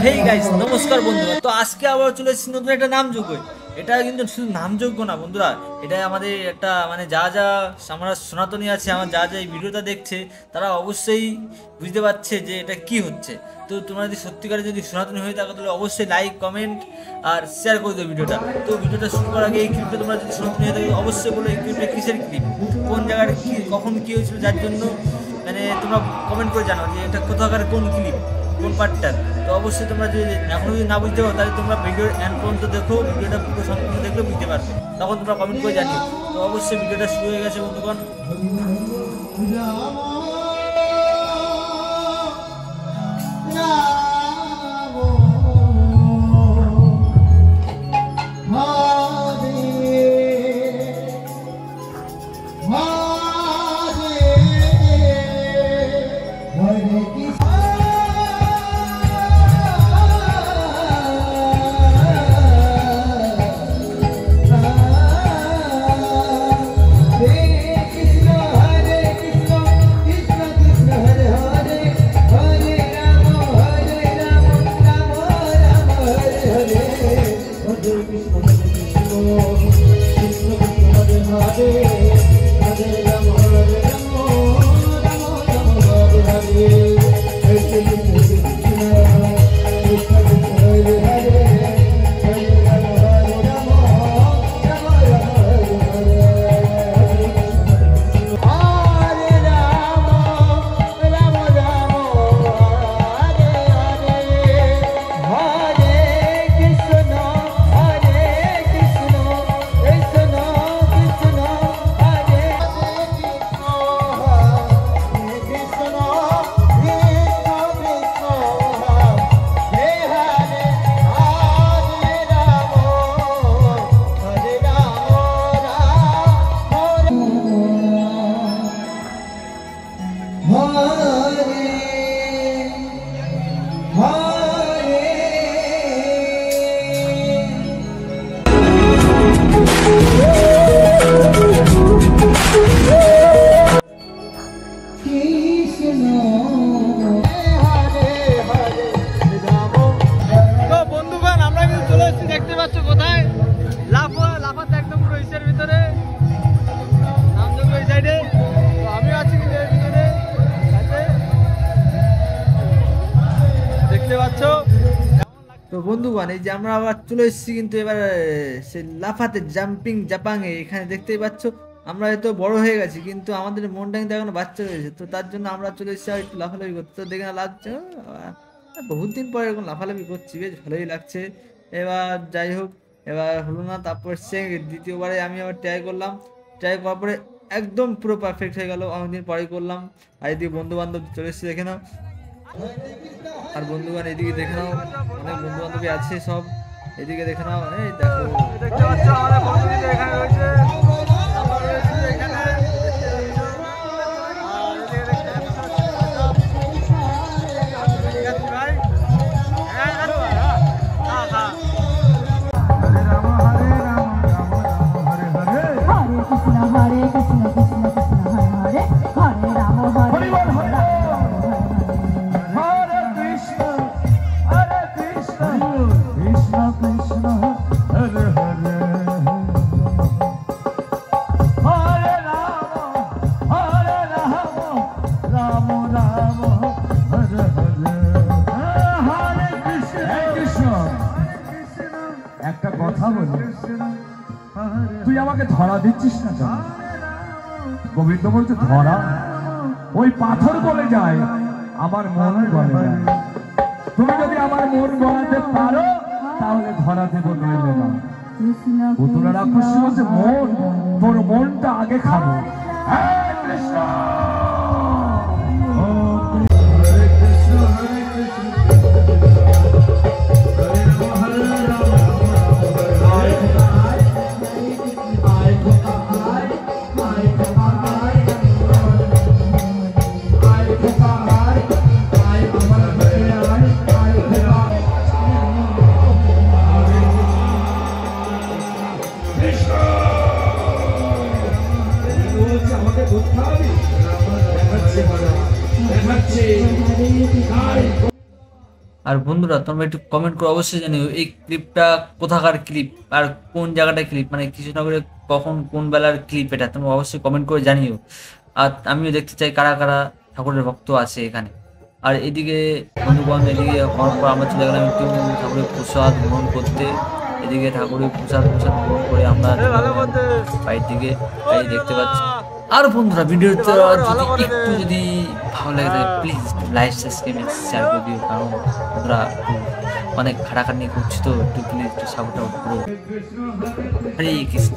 Hey guys, নমস্কার বন্ধুরা। তো আজকে আবার চলে এসেছি নতুন একটা নামযোগ্য। এটা কিন্তু শুধু নামযোগ্য না বন্ধুরা, এটা আমাদের একটা মানে যা যা আমরা সনাতনী আছে, আমার যা যা এই ভিডিওটা দেখছে তারা অবশ্যই বুঝতে পারছে যে এটা কি হচ্ছে। তো তোমরা যদি সত্যিকারে যদি সনাতনী হয়ে থাকো তাহলে অবশ্যই লাইক, কমেন্ট আর শেয়ার করে দেবো ভিডিওটা। তো ভিডিওটা শুরু করার আগে এই ক্লিপটা তোমরা যদি সনাতনী হয়ে থাকো অবশ্যই বলো এই ক্লিপটা কিসের ক্লিপ, কোন জায়গার কি, কখন কী হয়েছিল, যার জন্য মানে তোমরা কমেন্ট করে জানাও যে এটা কোথাকার কোন ক্লিপ, কোন পার্টটার। তো অবশ্যই তোমরা যদি এখনও যদি না বুঝতে পারো তাহলে তোমরা ভিডিওর এন্ড পর্যন্ত দেখো, ভিডিওটা পুরো সম্পূর্ণ দেখলে বুঝতে পারবে, তখন তোমরা কমেন্ট করে জানিও। তো অবশ্যই ভিডিওটা শুরু হয়ে গেছে বন্ধুগণ। তো বন্ধুগণ, এই যে আমরা আবার চলে এসেছি কিন্তু এবার সে লাফাতে, জাম্পিং জাপাংয়ে। এখানে দেখতেই পাচ্ছ আমরা হয়তো বড় হয়ে গেছি কিন্তু আমাদের মনটা কিন্তু এখনো বাচ্চা রয়েছে। তো তার জন্য আমরা চলে এসেছি আর একটু লাফালাফি করতে। তো দেখে না লাগছে বহুত দিন পরে এরকম লাফালাফি করছি, বেশ ভালোই লাগছে। এবার যাই হোক, এবার হলো না, তারপর সে দ্বিতীয়বারে আমি আবার ট্রাই করলাম। ট্রাই করার পরে একদম পুরো পারফেক্ট হয়ে গেল, অনেকদিন পরেই করলাম। আর এদিকে বন্ধু বান্ধব চলে এসেছে দেখে নাও। আর বন্ধুগণ এদিকে দেখে নাও, অনেক বন্ধু বান্ধবী আছে সব, এদিকে দেখে নাও। এই দেখো, দেখতে পাচ্ছ আমাদের বন্ধুদের এখানে রয়েছে, আমরা রয়েছি এখানে। একটা কথা বলি, তুই আমাকে ধরা দিচ্ছিস না কেন? গোবিন্দ বলছে ধরা ওই পাথর বলে যায়, আমার মন বলে যায়। তুমি যদি আমার মন গলাতে পারো তাহলে ধরা দেবো, নইলে না। পুতুলা রাক্ষসী বলছে মন, তোর মনটা আগে খাবো। হরে কৃষ্ণ, হরে কৃষ্ণ, হরে কৃষ্ণ, আমাকে বুঝতে হবে। আর বন্ধুরা তোমরা একটু কমেন্ট করে অবশ্যই জানিও এই ক্লিপটা কোথাকার ক্লিপ আর কোন জায়গাটা ক্লিপ, মানে কৃষ্ণনগরে কখন কোন বেলার ক্লিপ, এটা তোমরা অবশ্যই কমেন্ট করে জানিও। আর আমিও দেখতে চাই কারা কারা ঠাকুরের ভক্ত আছে এখানে। আর এদিকে বন্ধুগণ, এদিকে হওয়ার পর আমরা চলে গেলাম একটু ঠাকুরের প্রসাদ গ্রহণ করতে। এদিকে ঠাকুরের প্রসাদ গ্রহণ করে আমরা বাইরের দিকে দেখতে পাচ্ছি। আর বন্ধুরা ভিডিওটা যদি ভালো লাগে থাকে প্লিজ লাইক সাবস্ক্রাইব শেয়ার করে দিও, কারণ বন্ধুরা অনেক খাটাখাটনি করছি তো একটু প্লিজ একটু সাপোর্ট করো। হরে কৃষ্ণ।